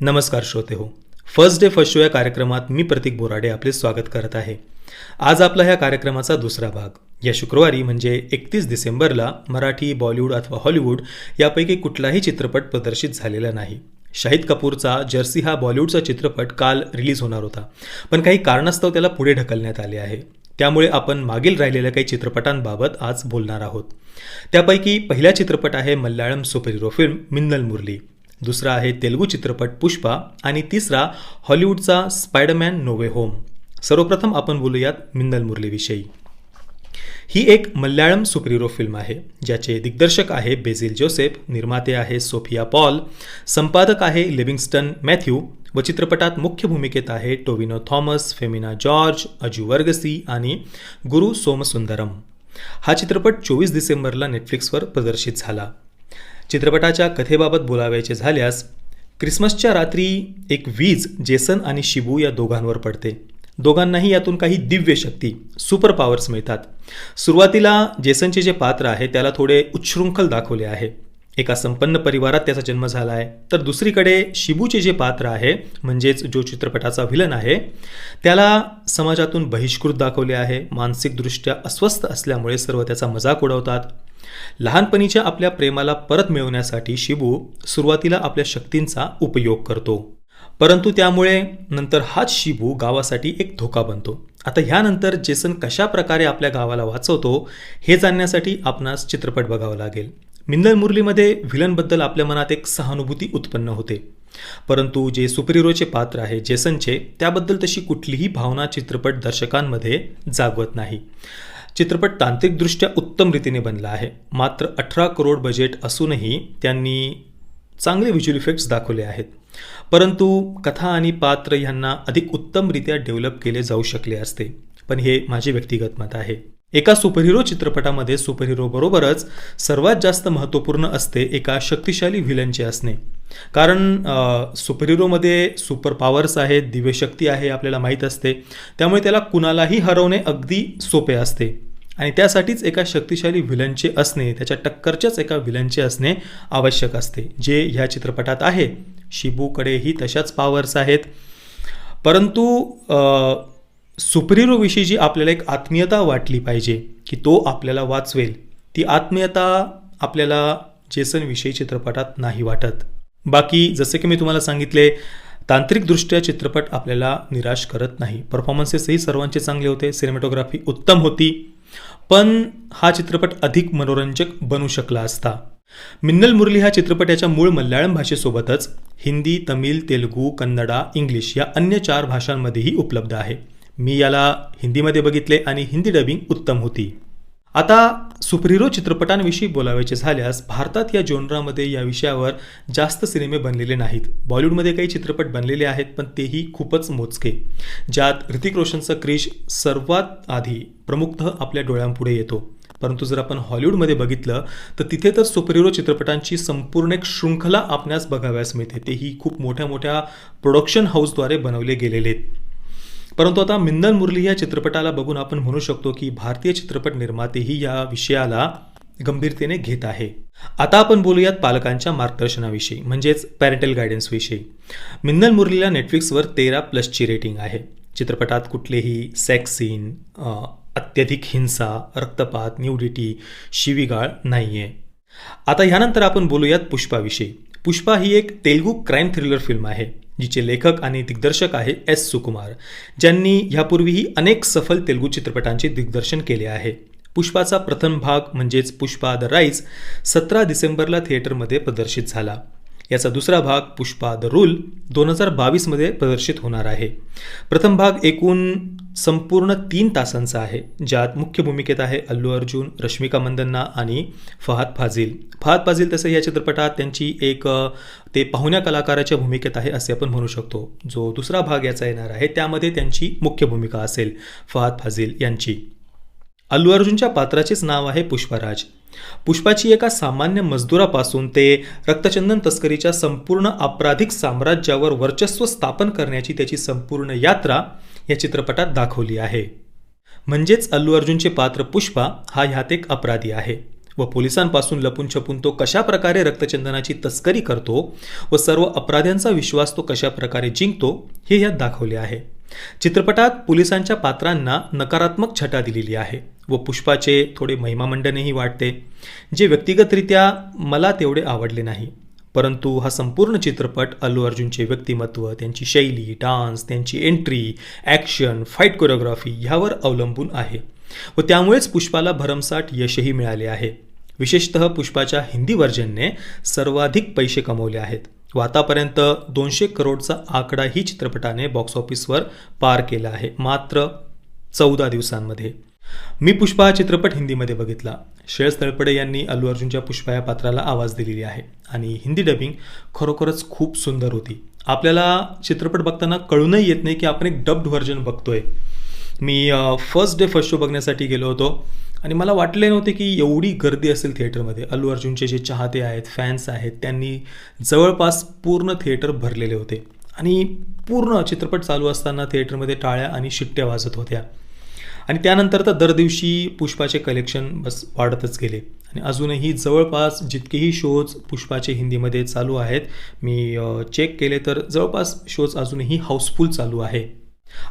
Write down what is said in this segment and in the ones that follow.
नमस्कार श्रोते हो. फर्स्ट डे फर्स्ट शो या कार्यक्रमात मी प्रतीक बोराडे आपले स्वागत करत आहे. आज आपला ह्या कार्यक्रमाचा दुसरा भाग. या शुक्रवारी म्हणजे 31 डिसेंबरला मराठी, बॉलिवूड अथवा हॉलिवूड यापैकी कुठलाही चित्रपट प्रदर्शित झालेला नाही. शाहिद कपूरचा जर्सी हा बॉलिवूडचा चित्रपट काल रिलीज होणार होता, पण काही कारणास्तव त्याला पुढे ढकलण्यात आले आहे. त्यामुळे आपण मागील राहिलेल्या काही चित्रपटांबाबत आज बोलणार आहोत. त्यापैकी पहिला चित्रपट आहे Malayalam super hero film Minnal Murali, दुसरा आहे तेलुगू चित्रपट पुष्पा आणि तिसरा हॉलिवूडचा स्पायडरमॅन नो वे होम. सर्वप्रथम आपण बोलूयात मिन्नल मुरलीविषयी. ही एक मल्याळम सुपर हिरो फिल्म आहे ज्याचे दिग्दर्शक आहे बेसिल जोसेफ, निर्माते आहे सोफिया पॉल, संपादक आहे लिव्हिंगस्टन मॅथ्यू व चित्रपटात मुख्य भूमिकेत आहे टोविनो थॉमस, फेमिना जॉर्ज, अजू वर्गसी आणि गुरु सोमसुंदरम. हा चित्रपट 24 डिसेंबरला नेटफ्लिक्सवर प्रदर्शित झाला. चित्रपटाच्या कथेबाबत बोलावायचे झाल्यास, क्रिसमसच्या रात्री एक वीज जेसन आणि शिबू या दोघांवर पडते. दोघांनाही यातून काही दिव्य शक्ती, सुपर पॉवर्स मिळतात. सुरुवातीला जेसनचे जे पात्र आहे त्याला थोडे उच्छृंखल दाखवले आहे. एका संपन्न परिवारात त्याचा जन्म झाला आहे. तर दुसरीकडे शिबूचे जे पात्र आहे, म्हणजेच जो चित्रपटाचा व्हिलन आहे, त्याला समाजातून बहिष्कृत दाखवले आहे. मानसिकदृष्ट्या अस्वस्थ असल्यामुळे सर्व त्याचा मजाक उडवतात. लहानपणीच्या आपल्या प्रेमाला परत मिळवण्यासाठी शिबू सुरुवातीला आपल्या शक्तींचा उपयोग करतो, परंतु त्यामुळे नंतर हाच शिबू गावासाठी एक धोका बनतो. आता ह्यानंतर जेसन कशा प्रकारे आपल्या गावाला वाचवतो हे जाणण्यासाठी आपणास चित्रपट बघावा लागेल. मिन्नल मुरलीमध्ये व्हिलनबद्दल आपल्या मनात एक सहानुभूती उत्पन्न होते, परंतु जे सुपर हिरोचे पात्र आहे जेसनचे, त्याबद्दल तशी कुठलीही भावना चित्रपट दर्शकांमध्ये जागवत नाही. चित्रपट तांत्रिकदृष्ट्या उत्तम रीतीने बनला आहे. मात्र 18 करोड बजेट असूनही त्यांनी चांगले व्हिज्युअल इफेक्ट्स दाखवले आहेत, परंतु कथा आणि पात्र यांना अधिक उत्तमरित्या डेव्हलप केले जाऊ शकले असते. पण हे माझे व्यक्तिगत मत आहे. एका सुपरहिरो चित्रपटामध्ये सुपरहिरो बरोबरच सर्वात जास्त महत्त्वपूर्ण असते एका शक्तिशाली व्हिलनचे असणे. कारण सुपरहिरोमध्ये सुपर पॉवर्स आहेत, दिव्यशक्ती आहे, आपल्याला माहीत असते. त्यामुळे त्याला कुणालाही हरवणे अगदी सोपे असते आणि त्यासाठीच एका शक्तिशाली व्हिलनचे असणे, त्याच्या टक्करच्याच एका व्हिलनचे असणे आवश्यक असते, जे ह्या चित्रपटात आहे. शिबूकडेही तशाच पॉवर्स आहेत, परंतु सुपरहिरोविषयी जी आपल्याला एक आत्मीयता वाटली पाहिजे की तो आपल्याला वाचवेल, ती आत्मीयता आपल्याला जेसनविषयी चित्रपटात नाही वाटत. बाकी जसे की मी तुम्हाला सांगितले, तांत्रिकदृष्ट्या चित्रपट आपल्याला निराश करत नाही. परफॉर्मन्सेसही सर्वांचे चांगले होते, सिनेमॅटोग्राफी उत्तम होती, पण हा चित्रपट अधिक मनोरंजक बनू शकला असता. मिन्नल मुरली हा चित्रपट याच्या मूळ मल्याळम भाषेसोबतच हिंदी, तमिळ, तेलुगू, कन्नडा, इंग्लिश या अन्य 4 भाषांमध्येही उपलब्ध आहे. मी याला हिंदीमध्ये बघितले आणि हिंदी डबिंग उत्तम होती. आता सुपरहिरो चित्रपटांविषयी बोलावायचे झाल्यास, भारतात या जॉनरामध्ये या विषयावर जास्त सिनेमे बनलेले नाहीत. बॉलिवूडमध्ये काही चित्रपट बनलेले आहेत, पण तेही खूपच मोजके, ज्यात ऋतिक रोशनचा क्रिश सर्वात आधी प्रमुखतः आपल्या डोळ्यांपुढे येतो. परंतु जर आपण हॉलिवूडमध्ये बघितलं तर तिथे तर सुपरहिरो चित्रपटांची संपूर्ण एक शृंखला आपणास बघाव्यास मिळते. तेही खूप मोठ्या मोठ्या प्रोडक्शन हाऊसद्वारे बनवले गेलेले आहेत. परंतु आता मिन्नल मुरली या चित्रपटाला बघून आपण म्हणू शकतो की भारतीय चित्रपट निर्मातेही या विषयाला गंभीरतेने घेत आहे. आता आपण बोलूयात पालकांच्या मार्गदर्शनाविषयी, म्हणजेच पॅरेंटल गायडन्सविषयी. मिन्नल मुरलीला नेटफ्लिक्सवर 13+ रेटिंग आहे. चित्रपटात कुठलेही सेक्स सीन, अत्यधिक हिंसा, रक्तपात, न्यूडिटी, शिवीगाळ नाही आहे. आता ह्यानंतर आपण बोलूयात पुष्पाविषयी. पुष्पा ही एक तेलुगू क्राईम थ्रिलर फिल्म आहे, जिचे लेखक आणि दिग्दर्शक आहे एस सुकुमार, ज्यांनी ह्यापूर्वीही अनेक सफल तेलुगू चित्रपटांचे दिग्दर्शन केले आहे. पुष्पाचा प्रथम भाग म्हणजेच पुष्पा द राईज 17 डिसेंबरला थिएटरमध्ये प्रदर्शित झाला. याचा दुसरा भाग पुष्पा द रूल 2022मध्ये प्रदर्शित होणार आहे. प्रथम भाग एकूण संपूर्ण 3 तासांचा आहे, ज्यात मुख्य भूमिकेत आहे अल्लू अर्जुन, रश्मिका मंदन्ना आणि फहाद फाजिल. फहाद फाजिल तसं या चित्रपटात त्यांची एक ते पाहुण्या कलाकाराच्या भूमिकेत आहे असे आपण म्हणू शकतो. जो दुसरा भाग याचा येणार आहे त्यामध्ये त्यांची मुख्य भूमिका असेल फहाद फाजिल यांची. अल्लू अर्जुनच्या पात्राचेच नाव आहे पुष्पराज. पुष्पाची एका सामान्य मजदुरापासून ते रक्तचंदन तस्करीच्या संपूर्ण आपराधिक साम्राज्यावर वर्चस्व स्थापन करण्याची त्याची संपूर्ण यात्रा या चित्रपटात दाखवली आहे. म्हणजेच अल्लू अर्जुनचे पात्र पुष्पा हा ह्यात एक अपराधी आहे. व पोलिसांपासून लपून छपून तो कशा प्रकारे रक्तचंदनाची तस्करी करतो व सर्व अपराध्यांचा विश्वास तो कशा प्रकारे जिंकतो हे यात दाखवले आहे. चित्रपटात पोलिसांच्या पात्रांना नकारात्मक छटा दिलेली आहे व पुष्पाचे थोडे महिमामंडनही वाटते, जे व्यक्तिगतरित्या मला तेवढे आवडले नाही. परंतु हा संपूर्ण चित्रपट अल्लू अर्जुनचे व्यक्तिमत्व, त्यांची शैली, डान्स, त्यांची एंट्री, ॲक्शन, फाईट कोरिओग्राफी ह्यावर अवलंबून आहे व त्यामुळेच पुष्पाला भरमसाठ यशही मिळाले आहे. विशेषतः पुष्पाच्या हिंदी व्हर्जनने सर्वाधिक पैसे कमवले आहेत व आतापर्यंत 200 करोडचा आकडा ही चित्रपटाने बॉक्स ऑफिसवर पार केला आहे मात्र 14 दिवसांमध्ये. मी पुष्पा हा चित्रपट हिंदीमध्ये बघितला. श्रेयस तळपडे यांनी अल्लू अर्जुनच्या पुष्पा या पात्राला आवाज दिलेली आहे आणि हिंदी डबिंग खरोखरच खूप सुंदर होती. आपल्याला चित्रपट बघताना कळूनही येत नाही की आपण एक डब्ड व्हर्जन बघतोय. मी फर्स्ट डे फर्स्ट शो बघण्यासाठी गेलो होतो आणि मला वाटले नव्हते की एवढी गर्दी असेल थिएटरमध्ये. अल्लू अर्जुनचे जे चाहते आहेत, फॅन्स आहेत, त्यांनी जवळपास पूर्ण थिएटर भरलेले होते आणि पूर्ण चित्रपट चालू असताना थिएटरमध्ये टाळ्या आणि शिट्ट्या वाजत होत्या. आणि त्यानंतर तर दर दिवशी पुष्पाचे कलेक्शन बस वाढतच गेले आणि अजूनही जवळपास जितकेही शोज पुष्पाचे हिंदीमध्ये चालू आहेत, मी चेक केले तर जवळपास शोज अजूनही हाऊसफुल चालू आहे.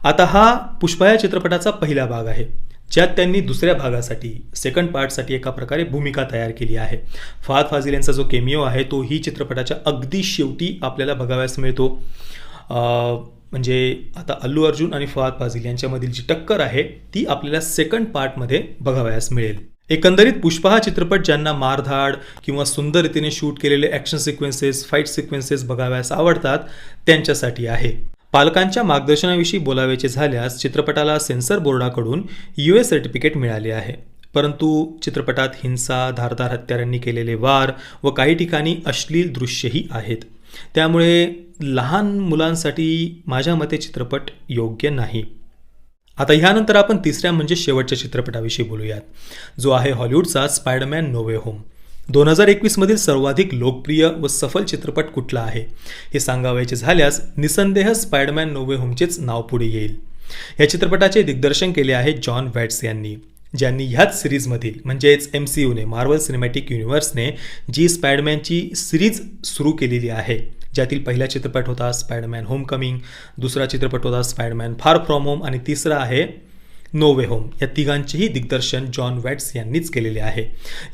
आता हा पुष्पा या चित्रपटाचा पहिला भाग आहे, ज्यात त्यांनी दुसऱ्या भागासाठी, सेकंड पार्टसाठी एका प्रकारे भूमिका तयार केली आहे. फहाद फाजिल यांचा जो केमिओ आहे तो ही चित्रपटाच्या अगदी शेवटी आपल्याला बघावयास मिळतो. म्हणजे आता अल्लू अर्जुन आणि फहाद फाजिल यांच्यामधील जी टक्कर आहे ती आपल्याला सेकंड पार्टमध्ये बघावयास मिळेल. एकंदरीत पुष्पा हा चित्रपट ज्यांना मारधाड किंवा सुंदर रीतीने शूट केलेले ॲक्शन सिक्वेन्सेस, फाईट सिक्वेन्सेस बघावयास आवडतात त्यांच्यासाठी आहे. पालकांच्या मार्गदर्शनाविषयी बोलावेचे झाल्यास चित्रपटाला सेन्सर बोर्डाकडून US सर्टिफिकेट मिळाले आहे. परंतु चित्रपटात हिंसा, धारदार हत्यारांनी केलेले वार व काही ठिकाणी अश्लील दृश्यही आहेत. त्यामुळे लहान मुलांसाठी माझ्या मते चित्रपट योग्य नाही. आता ह्यानंतर आपण तिसऱ्या म्हणजे शेवटच्या चित्रपटाविषयी बोलूयात, जो आहे हॉलिवूडचा स्पायडरमॅन नो वे होम. 2021 सर्वाधिक लोकप्रिय व सफल चित्रपट कुठला आहे हे सांगावयाचे झाल्यास निसंदेह स्पायडरमॅन नो वे होमचेच नाव पुढे येईल. या चित्रपटाचे दिग्दर्शन केले आहे जॉन वॅट्स यांनी, ज्यांनी ह्याच सिरीजमधील म्हणजेच MCUने, मार्वल सिनेमॅटिक युनिव्हर्सने जी स्पायडरमॅनची सिरीज सुरू केलेली आहे, ज्यातील पहिला चित्रपट होता स्पायडरमॅन होमकमिंग, दुसरा चित्रपट होता स्पायडरमॅन फार फ्रॉम होम आणि तिसरा आहे नो वे होम. या तिघांचेही दिग्दर्शन जॉन वॅट्स यांनीच केलेले आहे.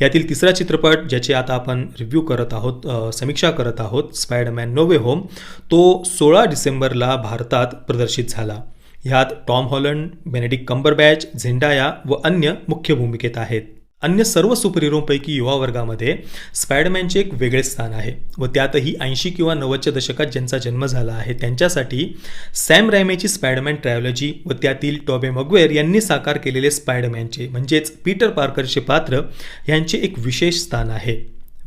यातील तिसरा चित्रपट ज्याची आता आपण रिव्ह्यू करत आहोत, समीक्षा करत आहोत, स्पायडरमॅन नो वे होम, तो 16 डिसेंबरला भारतात प्रदर्शित झाला. ह्यात टॉम हॉलंड, बेनेडिक्ट कम्बरबॅच, झेंडाया व अन्य मुख्य भूमिकेत आहेत. अन्य सर्व सुपर हिरोपैकी युवा वर्गामध्ये स्पायडरमॅनचे एक वेगळे स्थान आहे व त्यातही 80 किंवा 90च्या दशकात ज्यांचा जन्म झाला आहे त्यांच्यासाठी सॅम रॅमेची स्पायडरमॅन ट्रायोलॉजी व त्यातील टोबे मॅग्वायर यांनी साकार केलेले स्पायडरमॅनचे म्हणजेच पीटर पार्करचे पात्र यांचे एक विशेष स्थान आहे.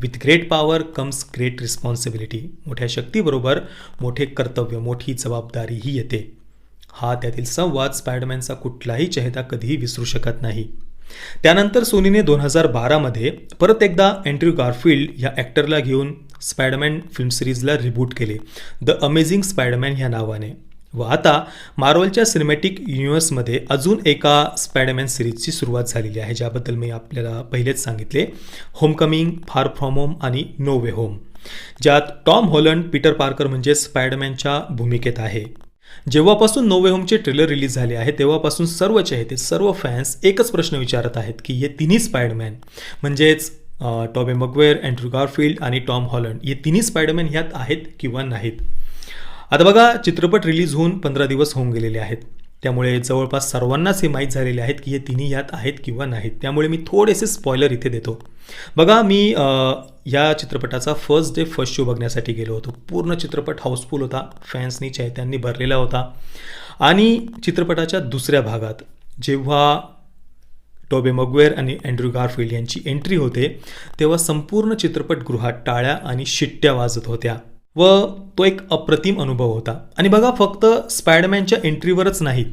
With great power comes great responsibility. मोठ्या शक्तीबरोबर मोठे कर्तव्य, मोठी जबाबदारीही येते. हा त्यातील संवाद स्पायडरमॅनचा कुठलाही चेहरा कधीही विसरू शकत नाही. त्यानंतर सोनीने 2012 परत एकदा अँड्र्यू गारफिल्ड ह्या ॲक्टरला घेऊन स्पायडरमॅन फिल्म सिरीजला रिबूट केले द अमेझिंग स्पायडरमॅन ह्या नावाने व आता मार्वलच्या सिनेमॅटिक युनिव्हर्समध्ये अजून एका स्पायडरमॅन सिरीजची सुरुवात झालेली आहे, ज्याबद्दल मी आपल्याला पहिलेच सांगितले, होमकमिंग, फार फ्रॉम होम आणि नो वे होम, ज्यात टॉम हॉलंड पीटर पार्कर म्हणजे स्पायडरमॅनच्या भूमिकेत आहे. जेव्हापासून नो वे होमचे ट्रेलर रिलीज झाले आहे तेव्हापासून सर्व चहेते, सर्व फॅन्स एकच प्रश्न विचारत आहेत की हे तिन्ही स्पायडरमॅन म्हणजेच टोबे मॅग्वायर, अँड्र्यू गारफिल्ड आणि टॉम हॉलंड हे तिन्ही स्पायडरमॅन ह्यात आहेत किंवा नाहीत. आता बघा, चित्रपट रिलीज होऊन 15 दिवस होऊन गेलेले आहेत, त्यामुळे जवळपास सर्वांनाच हे माहीत झालेले आहेत की हे तिन्ही ह्यात आहेत किंवा नाहीत. त्यामुळे मी थोडेसे स्पॉयलर इथे देतो. बघा, मी या चित्रपटाचा फर्स्ट डे फर्स्ट शो बघण्यासाठी गेलो होतो. पूर्ण चित्रपट हाऊसफुल होता, फॅन्सनी, चाहत्यांनी भरलेला होता. आणि चित्रपटाच्या दुसऱ्या भागात जेव्हा टोबे मॅग्वायर आणि अँड्र्यू गारफिल्ड यांची एंट्री होते तेव्हा संपूर्ण चित्रपटगृहात टाळ्या आणि शिट्ट्या वाजत होत्या व तो एक अप्रतिम अनुभव होता. आणि बघा, फक्त स्पायडरमॅनच्या एंट्रीवरच नाहीत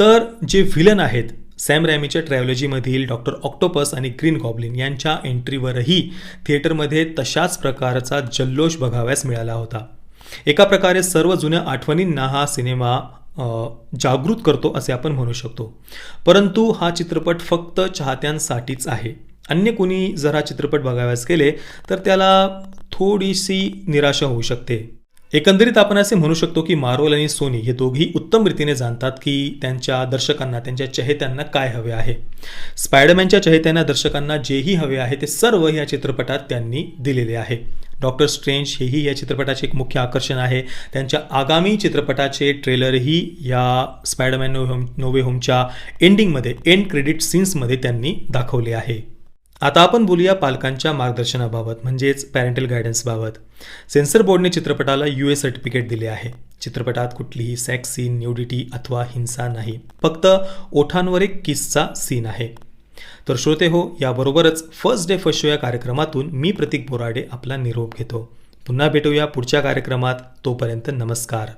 तर जे व्हिलन आहेत सॅम रॅमीच्या ट्रॅव्हलॉजीमधील डॉक्टर ऑक्टोपस आणि ग्रीन गॉब्लिन यांच्या एंट्रीवरही थिएटरमध्ये तशाच प्रकारचा जल्लोष बघावयास मिळाला होता. एका प्रकारे सर्व जुन्या आठवणींना हा सिनेमा जागृत करतो असे आपण म्हणू शकतो. परंतु हा चित्रपट फक्त चाहत्यांसाठीच आहे अन्य कोणी जर हा चित्रपट बघाव्यास गेले तर त्याला थोडीशी निराशा होऊ शकते. एकंदरीत आपण असे म्हणू शकतो की मार्वल आणि सोनी हे दोघेही उत्तम रीतीने जाणतात की त्यांच्या दर्शकांना, त्यांच्या चाहत्यांना काय हवे आहे. स्पायडरमॅनच्या चाहत्यांना, दर्शकांना जेही हवे आहे ते सर्व या चित्रपटात त्यांनी दिलेले आहे. डॉक्टर स्ट्रेंज हेही या चित्रपटाचे एक मुख्य आकर्षण आहे. त्यांच्या आगामी चित्रपटाचे ट्रेलरही या स्पायडरमॅन नो वे होमच्या एंडिंगमध्ये, एंड क्रेडिट सीन्समध्ये त्यांनी दाखवले आहे. आता आपण बोलूया पालकांच्या मार्गदर्शनाबाबत, म्हणजेच पॅरेंटल गायडन्सबाबत. सेन्सर बोर्डने चित्रपटाला UA सर्टिफिकेट दिले आहे. चित्रपटात कुठलीही सेक्स सीन, न्यूडिटी अथवा हिंसा नाही, फक्त ओठांवर एक किसचा सीन आहे. तर श्रोते हो, याबरोबरच फर्स्ट डे फर्स्ट शो या कार्यक्रमातून मी प्रतीक बोराडे आपला निरोप घेतो. पुन्हा भेटूया पुढच्या कार्यक्रमात. तोपर्यंत नमस्कार.